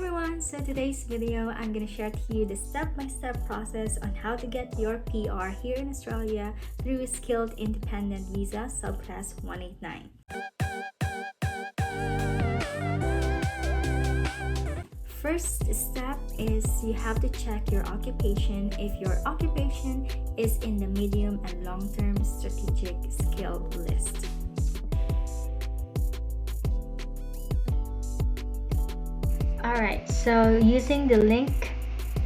everyone! So today's video, I'm gonna share to you the step-by-step process on how to get your PR here in Australia through Skilled Independent Visa Subclass 189. First step is you have to check your occupation if your occupation is in the medium and long-term strategic skill list. Alright, so using the link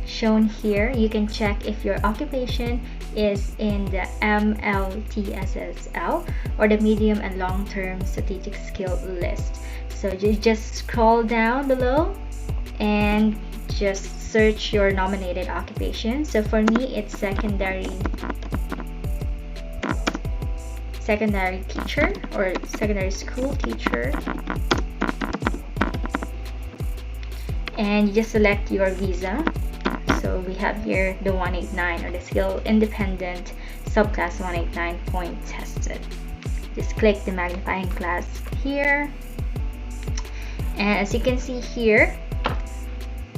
shown here, you can check if your occupation is in the MLTSSL or the medium and long-term strategic skill list. So you just scroll down below and just search your nominated occupation. So for me, it's secondary teacher or secondary school teacher. And you just select your visa. So we have here the 189 or the Skill Independent Subclass 189 point tested. Just click the magnifying glass here. And as you can see here,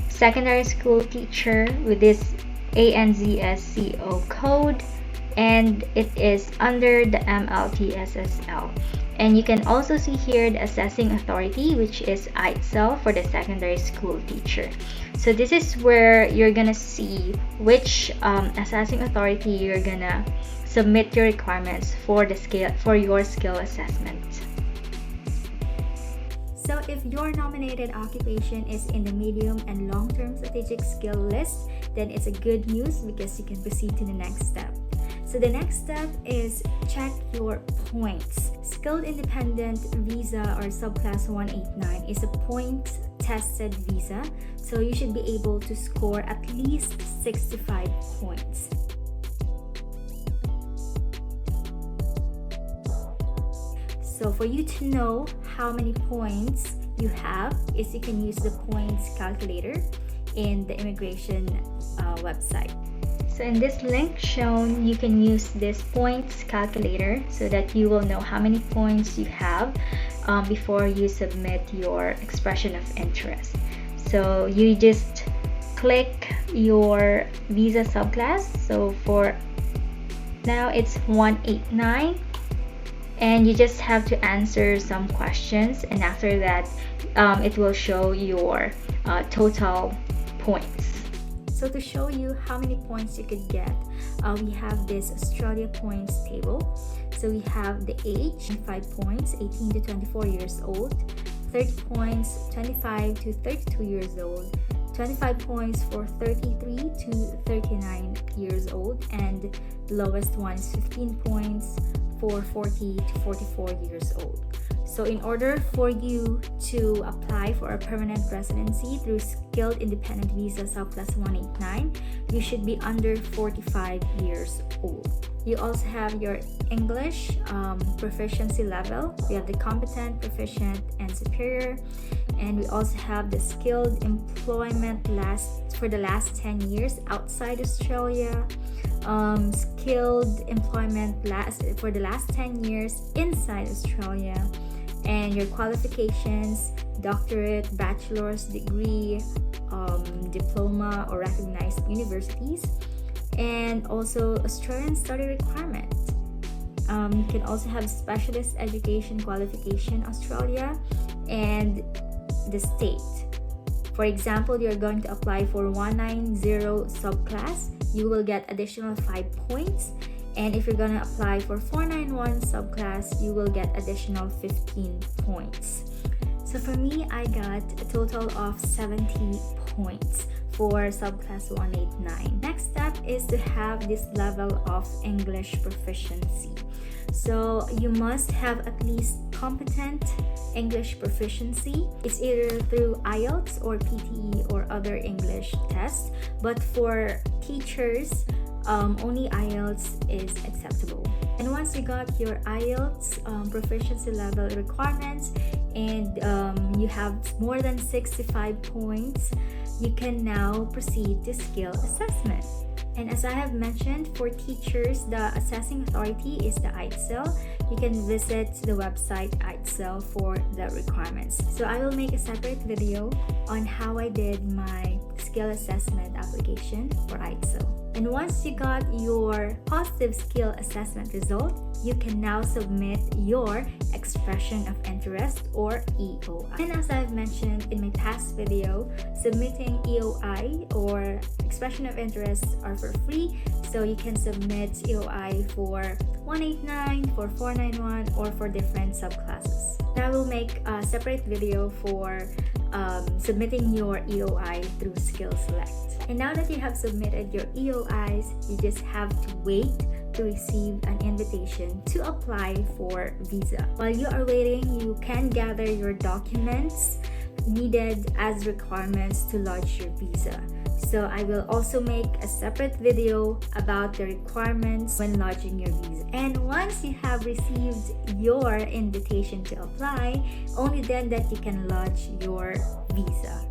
secondary school teacher with this ANZSCO code, and it is under the MLTSSL. And you can also see here the assessing authority, which is ITSL for the secondary school teacher. So this is where you're gonna see which assessing authority you're gonna submit your requirements for your skill assessment. So if your nominated occupation is in the medium and long-term strategic skill list, then it's a good news because you can proceed to the next step. So the next step is check your points. Skilled Independent Visa or Subclass 189 is a point-tested visa, so you should be able to score at least 65 points. So for you to know how many points you have is you can use the points calculator in the immigration website. So in this link shown, you can use this points calculator so that you will know how many points you have before you submit your expression of interest. So you just click your visa subclass. So for now it's 189, and you just have to answer some questions, and after that it will show your total points. So to show you how many points you could get, we have this Australia points table. So we have the age, 5 points, 18 to 24 years old, 30 points, 25 to 32 years old, 25 points for 33 to 39 years old, and the lowest one is 15 points for 40 to 44 years old. So in order for you to apply for a permanent residency through Skilled Independent Visa Subclass 189, you should be under 45 years old. You also have your English proficiency level. We have the competent, proficient, and superior. And we also have the skilled employment for the last 10 years outside Australia. Skilled employment for the last 10 years inside Australia. And your qualifications, doctorate, bachelor's degree, diploma or recognized universities, and also Australian study requirement. You can also have specialist education qualification Australia and the state. For example, you're going to apply for 190 subclass, you will get additional 5 points. And if you're going to apply for 491 subclass, you will get additional 15 points. So for me, I got a total of 70 points for subclass 189. Next step is to have this level of English proficiency. So you must have at least competent English proficiency. It's either through IELTS or PTE or other English tests. But for teachers, only IELTS is acceptable. And once you got your IELTS proficiency level requirements and you have more than 65 points, you can now proceed to skill assessment. And as I have mentioned, for teachers, the assessing authority is the ITSEL. You can visit the website ITSEL for the requirements. So I will make a separate video on how I did my skill assessment application for ITSEL. And once you got your positive skill assessment result, you can now submit your expression of interest or EOI. And as I've mentioned in my past video, submitting EOI or expression of interest are for free. So you can submit EOI for 189, for 491, or for different subclasses. And I will make a separate video for submitting your EOI through Skill Select. And now that you have submitted your EOIs, you just have to wait to receive an invitation to apply for visa. While you are waiting, you can gather your documents needed as requirements to lodge your visa. So I will also make a separate video about the requirements when lodging your visa. And once you have received your invitation to apply, only then that you can lodge your visa.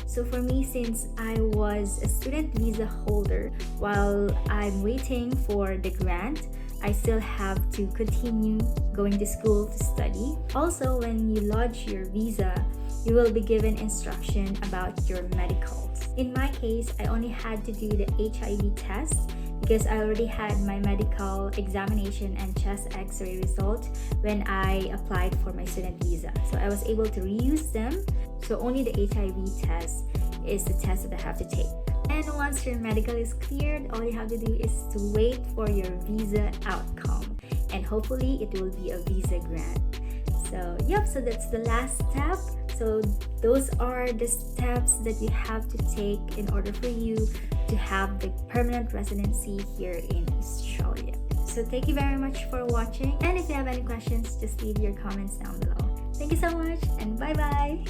So for me, since I was a student visa holder, while I'm waiting for the grant, I still have to continue going to school to study. Also, when you lodge your visa, you will be given instruction about your medicals. In my case, I only had to do the HIV test because I already had my medical examination and chest x-ray result when I applied for my student visa. So I was able to reuse them. So only the HIV test is the test that I have to take. And once your medical is cleared, all you have to do is to wait for your visa outcome. And hopefully it will be a visa grant. So so that's the last step. So those are the steps that you have to take in order for you to have the permanent residency here in Australia. So thank you very much for watching. And if you have any questions, just leave your comments down below. Thank you so much and bye-bye.